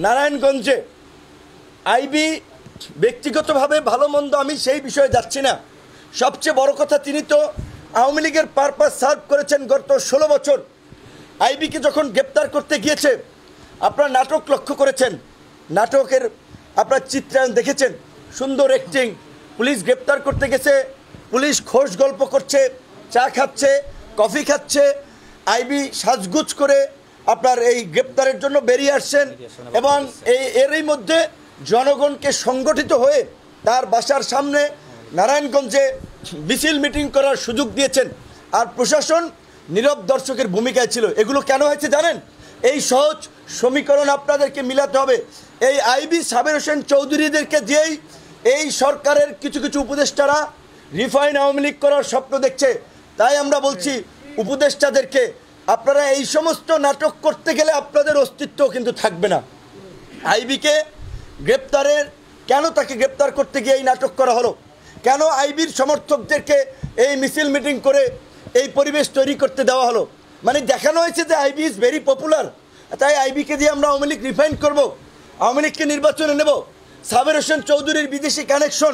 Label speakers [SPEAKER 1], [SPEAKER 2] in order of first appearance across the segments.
[SPEAKER 1] নারায়ণগঞ্জে আইবি ব্যক্তিগতভাবে ভালো মন্দ আমি সেই বিষয়ে যাচ্ছি না। সবচেয়ে বড় কথা, তিনি তো আওয়ামী লীগের পারপাস সার্ভ করেছেন গত 16 বছর। আইবিকে যখন গ্রেপ্তার করতে গিয়েছে, আপনারা নাটক লক্ষ্য করেছেন, নাটকের আপনার চিত্রায়ন দেখেছেন, সুন্দর অ্যাক্টিং। পুলিশ গ্রেপ্তার করতে গেছে, পুলিশ খোশ গল্প করছে, চা খাচ্ছে, কফি খাচ্ছে, আইবি সাজগুজ করে আপনার এই গ্রেপ্তারের জন্য বেরিয়ে আসছেন এবং এরই মধ্যে জনগণকে সংগঠিত হয়ে তার বাসার সামনে নারায়ণগঞ্জে মিছিল মিটিং করার সুযোগ দিয়েছেন। আর প্রশাসন নীরব দর্শকের ভূমিকায় ছিল। এগুলো কেন হয়েছে জানেন? এই সহজ সমীকরণ আপনাদেরকে মিলাতে হবে। এই আইবি সাবের হোসেন চৌধুরীদেরকে দিয়েই এই সরকারের কিছু কিছু উপদেষ্টারা রিফাইন আওয়ামী লীগ করার স্বপ্ন দেখছে। তাই আমরা বলছি উপদেষ্টাদেরকে, আপনারা এই সমস্ত নাটক করতে গেলে আপনাদের অস্তিত্ব কিন্তু থাকবে না। আইবিকে গ্রেপ্তারের কেন তাকে গ্রেপ্তার করতে গিয়ে এই নাটক করা হলো? কেন আইবির সমর্থকদেরকে এই মিছিল মিটিং করে এই পরিবেশ তৈরি করতে দেওয়া হলো? মানে দেখানো হয়েছে যে আইবি ইজ ভেরি পপুলার, তাই আইবিকে দিয়ে আমরা আওয়ামী লীগ রিফাইন করবো, আওয়ামী লীগকে নির্বাচনে নেব। সাবের হোসেন চৌধুরীর বিদেশি কানেকশন,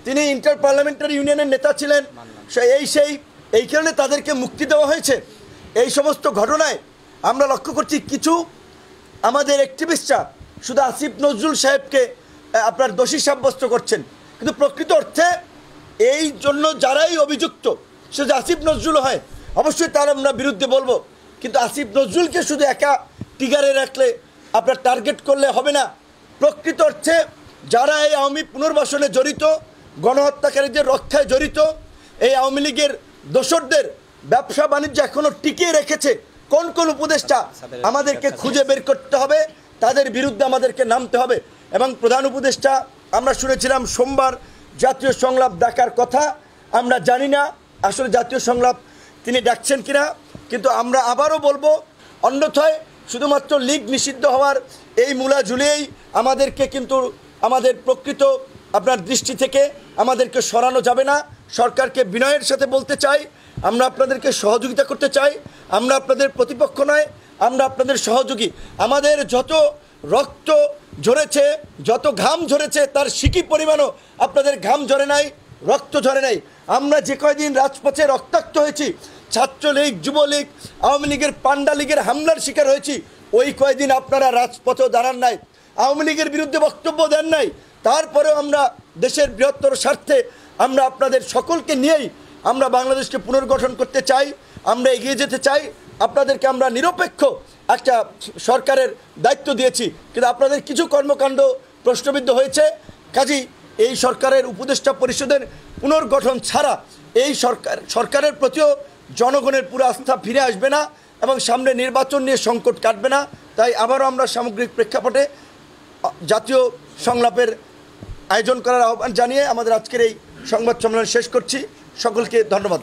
[SPEAKER 1] তিনি ইন্টার পার্লামেন্টারি ইউনিয়নের নেতা ছিলেন, এই কারণে তাদেরকে মুক্তি দেওয়া হয়েছে। এই সমস্ত ঘটনায় আমরা লক্ষ্য করছি কিছু আমাদের অ্যাক্টিভিস্টরা শুধু আসিফ নজরুল সাহেবকে আপনার দোষী সাব্যস্ত করছেন, কিন্তু প্রকৃত অর্থে এই জন্য যারাই অভিযুক্ত, সে যে আসিফ নজরুল হয় অবশ্যই তার আমরা বিরুদ্ধে বলবো, কিন্তু আসিফ নজরুলকে শুধু একা টিগারে রাখলে আপনার টার্গেট করলে হবে না। প্রকৃত অর্থে যারা এই আওয়ামী পুনর্বাসনে জড়িত, গণহত্যাকারীদের রক্ষায় জড়িত, এই আওয়ামী লীগের দোসরদের ব্যবসা বাণিজ্য এখনও টিকিয়ে রেখেছে, কোন কোন উপদেষ্টা আমাদেরকে খুঁজে বের করতে হবে, তাদের বিরুদ্ধে আমাদেরকে নামতে হবে। এবং প্রধান উপদেষ্টা আমরা শুনেছিলাম সোমবার জাতীয় সংলাপ ডাকার কথা, আমরা জানি না আসলে জাতীয় সংলাপ তিনি ডাকছেন কিনা, কিন্তু আমরা আবারও বলবো, অন্যথায় শুধুমাত্র লীগ নিষিদ্ধ হওয়ার এই মূলা ঝুলিয়েই আমাদেরকে কিন্তু আমাদের প্রকৃত আপনার দৃষ্টি থেকে আমাদেরকে সরানো যাবে না। সরকারকে বিনয়ের সাথে বলতে চাই, আমরা আপনাদেরকে সহযোগিতা করতে চাই, আমরা আপনাদের প্রতিপক্ষ নয়, আমরা আপনাদের সহযোগী। আমাদের যত রক্ত ঝরেছে, যত ঘাম ঝরেছে, তার সিকি পরিমাণও আপনাদের ঘাম ঝরে নাই, রক্ত ঝরে নাই। আমরা যে কয়দিন রাজপথে রক্তাক্ত হয়েছি, ছাত্রলীগ, যুবলীগ, আওয়ামী লীগের পান্ডা লীগের হামলার শিকার হয়েছি, ওই কয়দিন আপনারা রাজপথেও দাঁড়ান নাই, আওয়ামী লীগের বিরুদ্ধে বক্তব্য দেন নাই। তারপরেও আমরা দেশের বৃহত্তর স্বার্থে আমরা আপনাদের সকলকে নিয়েই আমরা বাংলাদেশকে পুনর্গঠন করতে চাই, আমরা এগিয়ে যেতে চাই। আপনাদেরকে আমরা নিরপেক্ষ একটা সরকারের দায়িত্ব দিয়েছি, কিন্তু আপনাদের কিছু কর্মকাণ্ড প্রশ্নবিদ্ধ হয়েছে। কাজেই এই সরকারের উপদেষ্টা পরিষদের পুনর্গঠন ছাড়া এই সরকারের প্রতিও জনগণের পুরো আস্থা ফিরে আসবে না এবং সামনে নির্বাচন নিয়ে সংকট কাটবে না। তাই আবারও আমরা সামগ্রিক প্রেক্ষাপটে জাতীয় সংলাপের আয়োজন করার আহ্বান জানিয়ে আমাদের আজকের এই সংবাদ সম্মেলন শেষ করছি। সকলকে ধন্যবাদ।